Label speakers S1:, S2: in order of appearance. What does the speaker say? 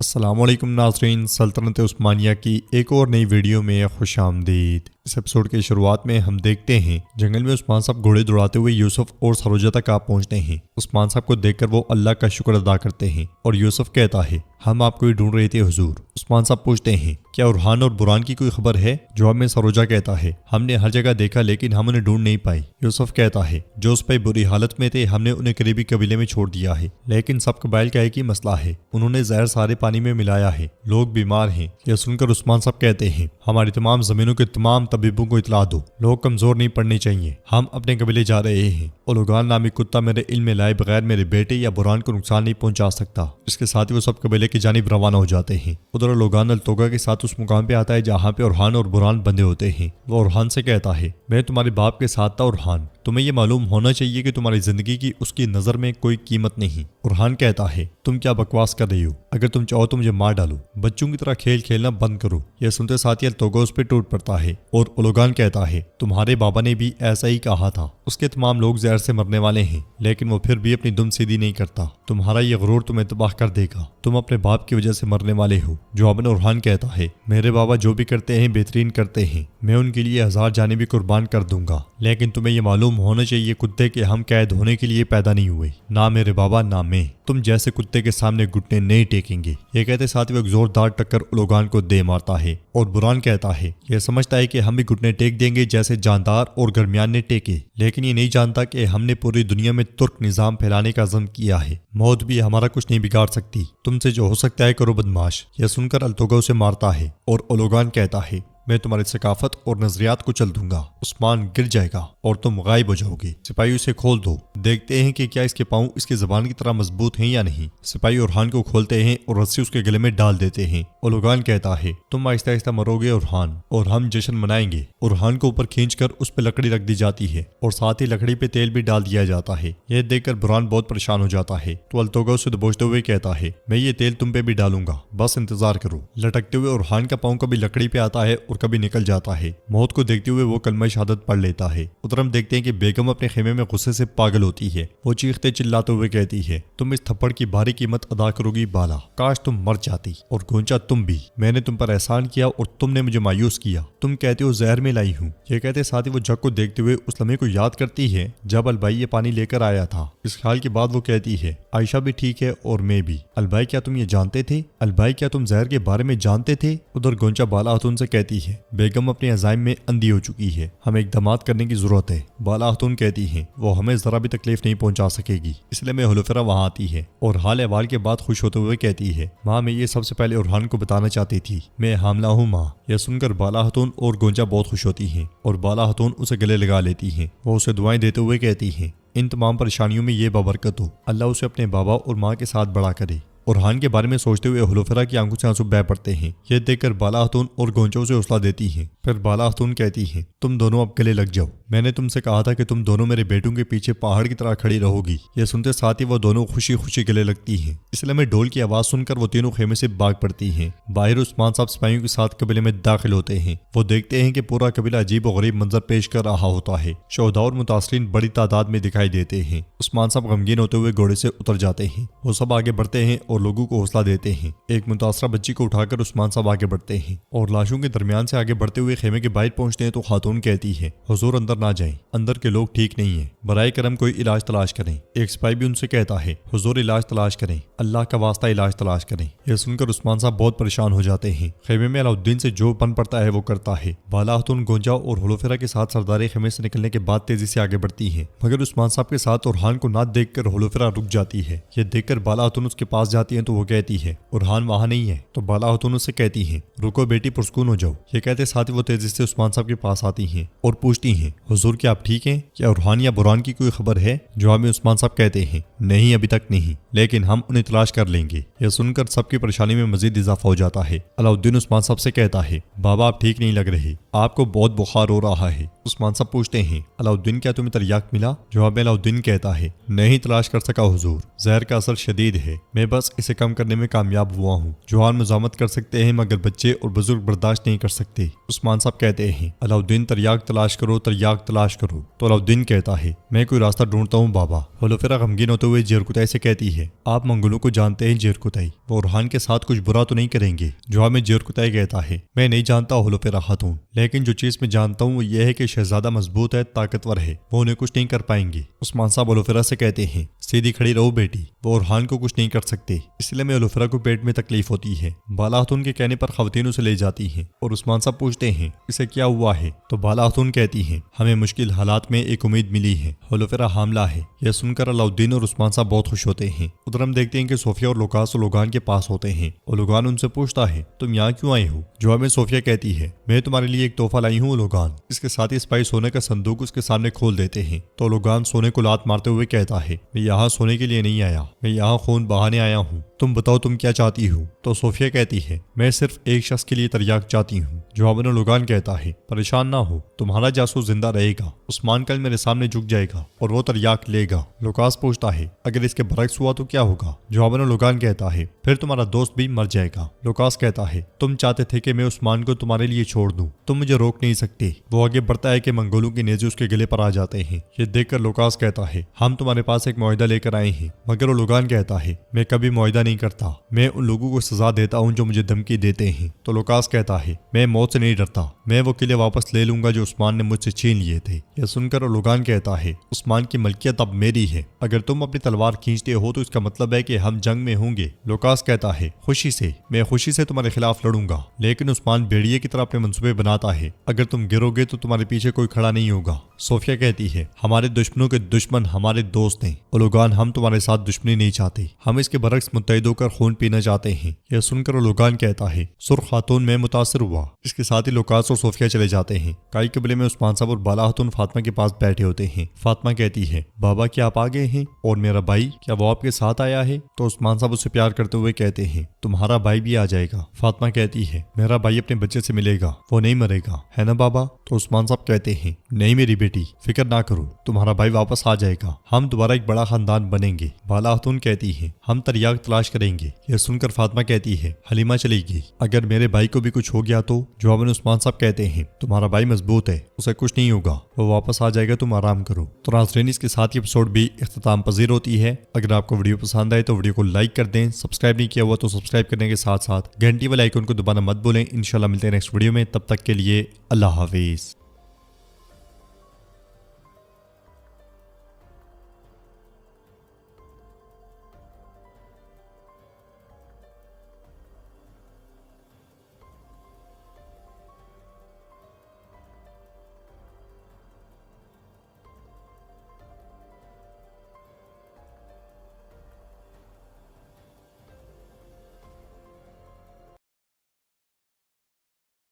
S1: السلام علیکم ناظرین، سلطنت عثمانیہ کی ایک اور نئی ویڈیو میں خوش آمدید۔ اس ایپیسوڈ کی شروعات میں ہم دیکھتے ہیں جنگل میں عثمان صاحب گھوڑے دوڑاتے ہوئے یوسف اور سروجہ تک آ پہنچتے ہیں۔ عثمان صاحب کو دیکھ کر وہ اللہ کا شکر ادا کرتے ہیں اور یوسف کہتا ہے ہم آپ کو ہی ڈھونڈ رہے تھے حضور۔ عثمان صاحب پوچھتے ہیں کیا ارحان اور بران کی کوئی خبر ہے؟ جواب میں سروجہ کہتا ہے ہم نے ہر جگہ دیکھا لیکن ہم انہیں ڈھونڈ نہیں پائی۔ یوسف کہتا ہے جو اس پہ بری حالت میں تھے ہم نے انہیں قریبی قبیلے میں چھوڑ دیا ہے، لیکن سب قبائل کا ایک ہی مسئلہ ہے، انہوں نے زہر سارے پانی میں ملایا ہے، لوگ بیمار ہیں۔ یہ سن کر عثمان صاحب کہتے ہیں ہماری تمام زمینوں کے تمام طبیبوں کو اطلاع دو، لوگ کمزور نہیں پڑنے چاہیے، ہم اپنے قبیلے جا رہے ہیں۔ اولوگان نامی کتا میرے علم میں لائے بغیر میرے بیٹے یا بران کو نقصان نہیں پہنچا سکتا۔ اس کے ساتھ ہی وہ سب قبیلے کی جانب روانہ ہو جاتے ہیں۔ ادھر اولوگان التوگا کے ساتھ اس مقام پہ آتا ہے جہاں پہ ارحان اور بران بندے ہوتے ہیں۔ وہ ارحان سے کہتا ہے میں تمہارے باپ کے ساتھ تھا ارحان، تمہیں یہ معلوم ہونا چاہیے کہ تمہاری زندگی کی اس کی نظر میں کوئی قیمت نہیں۔ ارحان کہتا ہے تم کیا بکواس کر رہی ہو، اگر تم چاہو تو مجھے مار ڈالو، بچوں کی طرح کھیل کھیلنا بند کرو۔ یہ سنتے ساتھ ہی التوگا اس پہ ٹوٹ پڑتا ہے اور اولوگان کہتا ہے تمہارے بابا نے بھی ایسا ہی کہا تھا، اس کے تمام لوگ زہر سے مرنے والے ہیں لیکن وہ پھر بھی اپنی دم سیدھی نہیں کرتا، تمہارا یہ غرور تمہیں تباہ کر دے گا، تم اپنے باپ کی وجہ سے مرنے والے ہو۔ جواب میں ارحان کہتا ہے میرے بابا جو بھی کرتے ہیں بہترین کرتے ہیں، میں ان کے لیے 1000 جانیں بھی قربان کر دوں گا، لیکن تمہیں یہ معلوم ہونا چاہیے کتے کہ ہم قید ہونے کے لیے پیدا نہیں ہوئے، نہ میرے بابا نہ میں، تم جیسے کتے کے سامنے گھٹنے نہیں ٹیکیں گے۔ یہ کہتے ساتھ وہ ایک زوردار ٹکر اولوگان کو دے مارتا ہے اور بران کہتا ہے یہ سمجھتا ہے کہ ہم بھی گھٹنے ٹیک دیں گے جیسے جاندار اور گرمیان نے ٹیکے، لیکن یہ نہیں جانتا کہ ہم نے پوری دنیا میں ترک نظام پھیلانے کا عزم کیا ہے، موت بھی ہمارا کچھ نہیں بگاڑ سکتی، تم سے جو ہو سکتا ہے کرو بدماش۔ یہ سن کر التوگا اسے مارتا ہے اور اولوگان کہتا ہے میں تمہاری ثقافت اور نظریات کو چل دوں گا، عثمان گر جائے گا اور تم غائب ہو جاؤ گے۔ سپاہی اسے کھول دو، دیکھتے ہیں کہ کیا اس کے پاؤں اس کی زبان کی طرح مضبوط ہیں یا نہیں۔ سپاہی ارحان کو کھولتے ہیں اور رسی اس کے گلے میں ڈال دیتے ہیں۔ اولوگان کہتا ہے تم آہستہ آہستہ مرو گے ارحان، اور ہم جشن منائیں گے۔ ارحان کو اوپر کھینچ کر اس پہ لکڑی رکھ دی جاتی ہے اور ساتھ ہی لکڑی پہ تیل بھی ڈال دیا جاتا ہے۔ یہ دیکھ کر بران بہت پریشان ہو جاتا ہے تو التوگا اسے دبوچتے ہوئے کہتا ہے میں یہ تیل تم پہ بھی ڈالوں گا، بس انتظار کرو۔ لٹکتے ہوئے ارحان کا پاؤں کبھی لکڑی پہ آتا ہے اور کبھی نکل جاتا ہے۔ موت کو دیکھتے ہوئے وہ کلمہ شہادت پڑھ لیتا ہے۔ ادھر ہم دیکھتے ہیں کہ بیگم اپنے خیمے میں غصے سے پاگل ہوتی ہے، وہ چیختے چلاتے ہوئے کہتی ہے تم اس تھپڑ کی بھاری قیمت ادا کرو گی بالا، کاش تم مر جاتی، اور گونچا تم بھی، میں نے تم پر احسان کیا اور تم نے مجھے مایوس کیا، تم کہتے ہو زہر میں لائی ہوں۔ یہ کہتے ساتھ ہی وہ جگ کو دیکھتے ہوئے اس لمحے کو یاد کرتی ہے جب البائی یہ پانی لے کر آیا تھا۔ اس خیال کے بعد وہ کہتی ہے عائشہ بھی ٹھیک ہے اور میں بھی۔ البائی کیا تم یہ جانتے تھے؟ البائی کیا تم زہر کے بارے میں جانتے تھے؟ ادھر گونچا بالا خاتون سے کہتی ہے بیگم اپنے عزائم میں اندھی ہو چکی ہے، ہمیں اقدامات کرنے کی ضرورت ہے۔ بالا خاتون کہتی ہیں وہ ہمیں ذرا بھی تکلیف نہیں پہنچا سکے گی، اس لیے میں ہلوفرا وہاں آتی ہے اور حال احوال کے بعد خوش ہوتے ہوئے کہتی ہے ماں میں یہ سب سے پہلے ارحان کو بتانا چاہتی تھی، میں حاملہ ہوں ماں۔ یہ سن کر بالا خاتون اور گونچا بہت خوش ہوتی ہیں اور بالا خاتون اسے گلے لگا لیتی ہیں۔ وہ اسے دعائیں دیتے ہوئے کہتی ہیں ان تمام پریشانیوں میں یہ بابرکت ہو، اللہ اسے اپنے بابا اور ماں کے ساتھ بڑا کرے۔ ارحان کے بارے میں سوچتے ہوئے ہلوفرا کی آنکھوں سے آنسو بہہ پڑتے ہیں۔ یہ دیکھ کر بالا خاتون اور گونچا اسے حوصلہ دیتی ہیں۔ پھر بالا خاتون کہتی ہیں تم دونوں اب گلے لگ جاؤ، میں نے تم سے کہا تھا کہ تم دونوں میرے بیٹوں کے پیچھے پہاڑ کی طرح کھڑی رہو گی۔ یہ سنتے ساتھ ہی وہ دونوں خوشی خوشی گلے لگتی ہیں۔ اس لیے میں ڈھول کی آواز سن کر وہ تینوں خیمے سے بھاگ پڑتی ہیں۔ باہر عثمان صاحب سپاہیوں کے ساتھ قبیلے میں داخل ہوتے ہیں۔ وہ دیکھتے ہیں کہ پورا قبیلہ عجیب و غریب منظر پیش کر رہا ہوتا ہے، شہداء اور متاثرین بڑی تعداد میں دکھائی دیتے ہیں۔ عثمان صاحب غمگین ہوتے ہوئے گھوڑے سے اتر جاتے ہیں۔ وہ سب آگے بڑھتے ہیں اور لوگوں کو حوصلہ دیتے ہیں۔ ایک متاثرہ بچی کو اٹھا کر عثمان صاحب آگے بڑھتے ہیں اور لاشوں کے درمیان سے آگے بڑھتے ہوئے خیمے کے باہر پہنچتے ہیں تو خاتون کہتی ہے حضور اندر نہ جائیں، اندر کے لوگ ٹھیک نہیں ہیں، برائے کرم کوئی علاج تلاش کریں۔ ایک سپاہی بھی ان سے کہتا ہے حضور علاج تلاش کریں، اللہ کا واسطہ علاج تلاش کریں۔ یہ سن کر عثمان صاحب بہت پریشان ہو جاتے ہیں۔ خیمے میں علاؤالدین سے جو بن پڑتا ہے وہ کرتا ہے۔ بالا خاتون گونجا اور ہلوفرا کے ساتھ سرداری خیمے سے نکلنے کے بعد تیزی سے آگے بڑھتی ہیں، مگر عثمان صاحب کے ساتھ ارحان کو نہ دیکھ کر ہلوفرا رک جاتی ہے۔ یہ دیکھ کر بالا خاتون اس کے پاس جاتی ہیں تو وہ کہتی ہے ارحان وہاں نہیں ہے، تو بالا خاتون اس سے کہتی ہیں رکو بیٹی پرسکون ہو جاؤ۔ یہ کہتے ساتھ ہی وہ تیزی سے عثمان صاحب کے پاس آتی ہیں اور پوچھتی ہیں حضور کیا آپ ٹھیک ہیں؟ کیا ارحان یا بران کی کوئی خبر ہے؟ جواب میں عثمان صاحب کہتے ہیں نہیں ابھی تک نہیں، لیکن ہم انہیں تلاش کر لیں گے۔ یہ سن کر سب کی پریشانی میں مزید اضافہ ہو جاتا ہے۔ علاؤالدین عثمان صاحب سے کہتا ہے بابا آپ ٹھیک نہیں لگ رہے، آپ کو بہت بخار ہو رہا ہے۔ عثمان صاحب پوچھتے ہیں علاؤدین کیا تمہیں تریاق ملا؟ جواب میں علاؤدین کہتا ہے نہیں تلاش کر سکا حضور، زہر کا اثر شدید ہے، میں بس اسے کم کرنے میں کامیاب ہوا ہوں۔ جوان مزاحمت کر سکتے ہیں مگر بچے اور بزرگ برداشت نہیں کر سکتے۔ عثمان صاحب کہتے ہیں علاؤدین تریاق تلاش کرو، تریاق تلاش کرو۔ تو علاؤدین کہتا ہے میں کوئی راستہ ڈھونڈتا ہوں بابا۔ ہولوفیرا غمگین ہوتے ہوئے جیرکتائی سے کہتی ہے آپ منگولوں کو جانتے ہیں جیرکتائی، وہ اورحان کے ساتھ کچھ برا تو نہیں کریں گے؟ جواب میں جیرکتائی کہتا ہے میں نہیں جانتا ہولوفیرا خاتون، لیکن جو چیز میں جانتا ہوں وہ یہ ہے کہ شہزادہ مضبوط ہے، طاقتور ہے، وہ انہیں کچھ نہیں کر پائیں گے۔ عثمان صاحب ہولوفیرا سے کہتے ہیں سیدھی کھڑی رہو بیٹی، وہ اورحان کو کچھ نہیں کر سکتے، اس لیے میں ہولوفیرا کو پیٹ میں تکلیف ہوتی ہے۔ بالا خاتون کے کہنے پر خواتین اسے لے جاتی ہیں اور عثمان صاحب پوچھتے ہیں اسے کیا ہوا ہے؟ تو بالا خاتون کہتی ہیں ہمیں مشکل حالات میں ایک امید ملی ہے، ہولوفیرا حاملہ ہے۔ یہ سن کر علاؤدین اور عثمان صاحب بہت خوش ہوتے ہیں۔ ادھر ہم دیکھتے ہیں کہ صوفیہ اور لوکاس لوگان کے پاس ہوتے ہیں اور لوگان ان سے پوچھتا ہے تم یہاں کیوں آئے ہو؟ جواب میں صوفیہ کہتی ہے میں تمہارے لیے ایک تحفہ لائی ہوں لوگان۔ اس کے ساتھ ہی سپاہی سونے کا صندوق اس کے سامنے کھول دیتے ہیں تو لوگان سونے کو لات مارتے ہوئے کہتا ہے میں یہاں سونے کے لیے نہیں آیا، میں یہاں خون بہانے آیا ہوں، تم بتاؤ تم کیا چاہتی ہو؟ تو صوفیہ کہتی ہے میں صرف ایک شخص کے لیے تریاق چاہتی ہوں۔ جواب میں لوگان کہتا ہے پریشان نہ ہو، تمہارا جاسوس زندہ رہے گا، عثمان کل میرے سامنے جھک جائے گا اور وہ تریاق لے گا۔ لوکاس پوچھتا ہے اگر اس کے برعکس ہوا تو کیا ہوگا؟ جواب میں لوگان کہتا ہے پھر تمہارا دوست بھی مر جائے گا۔ لوکاس کہتا ہے تم چاہتے تھے کہ میں عثمان کو تمہارے لیے چھوڑ دوں، تم مجھے روک نہیں سکتے۔ وہ آگے بڑھتا ہے کہ منگولوں کے نیزے اس کے گلے پر آ جاتے ہیں۔ یہ دیکھ کر لوکاس کہتا ہے ہم تمہارے پاس ایک معاہدہ لے کر آئے ہیں، مگر وہ لوگان کہتا ہے میں کبھی معاہدہ نہیں کرتا، میں ان لوگوں کو سزا دیتا ہوں جو مجھے دھمکی دیتے ہیں۔ تو لوکاس کہتا ہے میں موت سے نہیں ڈرتا، میں وہ قلعے واپس لے لوں گا جو عثمان نے مجھ سے چھین لیے تھے۔ یہ سن کر لوگان کہتا ہے عثمان کی ملکیت اب میری ہے، اگر تم اپنی تلوار کھینچتے ہو تو اس کا مطلب ہے کہ ہم جنگ میں ہوں گے۔ لوکاس کہتا ہے خوشی سے، میں خوشی سے تمہارے خلاف لڑوں گا، لیکن عثمان بھیڑیے کی طرح اپنے منصوبے بناتا ہے، اگر تم گرو گے تو تمہارے پیچھے کوئی کھڑا نہیں ہوگا۔ صوفیہ کہتی ہے ہمارے دشمنوں کے دشمن ہمارے دوست ہیں، لوگان ہم تمہارے ساتھ دشمنی نہیں چاہتے، ہم اس کے برعکس متحد ہو کر خون پینا چاہتے ہیں۔ یہ سن کر لوگان کہتا ہے سرخ خاتون میں متاثر ہوا۔ اس کے ساتھ ہی لوکاس اور صوفیہ چلے جاتے ہیں۔ کائی قبلے میں عثمان صاحب اور بالا خاتون فاطمہ کے پاس بیٹھے ہوتے ہیں۔ فاطمہ کہتی ہے بابا کیا آپ آ گئے ہیں؟ اور میرا بھائی کیا وہ آپ کے ساتھ آیا ہے؟ تو عثمان صاحب اسے پیار کرتے ہوئے کہتے ہیں تمہارا بھائی بھی آ جائے گا۔ فاطمہ کہتی ہے میرا بھائی اپنے بچے سے ملے گا، وہ نہیں مرے گا، ہے نا بابا؟ تو عثمان صاحب کہتے ہیں نہیں میری بیٹی، فکر نہ کرو، تمہارا بھائی واپس آ جائے گا، ہم دوبارہ ایک بڑا خاندان بنیں گے۔ بالا خاتون کہتی ہے ہم تریاق تلاش کریں گے۔ یہ سن کر فاطمہ کہتی ہے حلیمہ چلے گی، اگر میرے بھائی کو بھی کچھ ہو گیا تو؟ جواب میں عثمان صاحب کہتے ہیں تمہارا بھائی مضبوط ہے، اسے کچھ نہیں ہوگا، وہ واپس آ جائے گا، تم آرام کرو۔ تو ناظرین اس کے ساتھ یہ ایپیسوڈ بھی اختتام پذیر ہوتی ہے۔ اگر آپ کو ویڈیو پسند آئے تو ویڈیو کو لائک کر دیں، سبسکرائب نہیں کیا ہوا تو سبسکرائب کرنے کے ساتھ ساتھ گھنٹی والے آئیکن کو دبانا مت بھولیں۔ انشاءاللہ ملتے ہیں نیکسٹ ویڈیو میں، تب تک کے لیے اللہ حافظ۔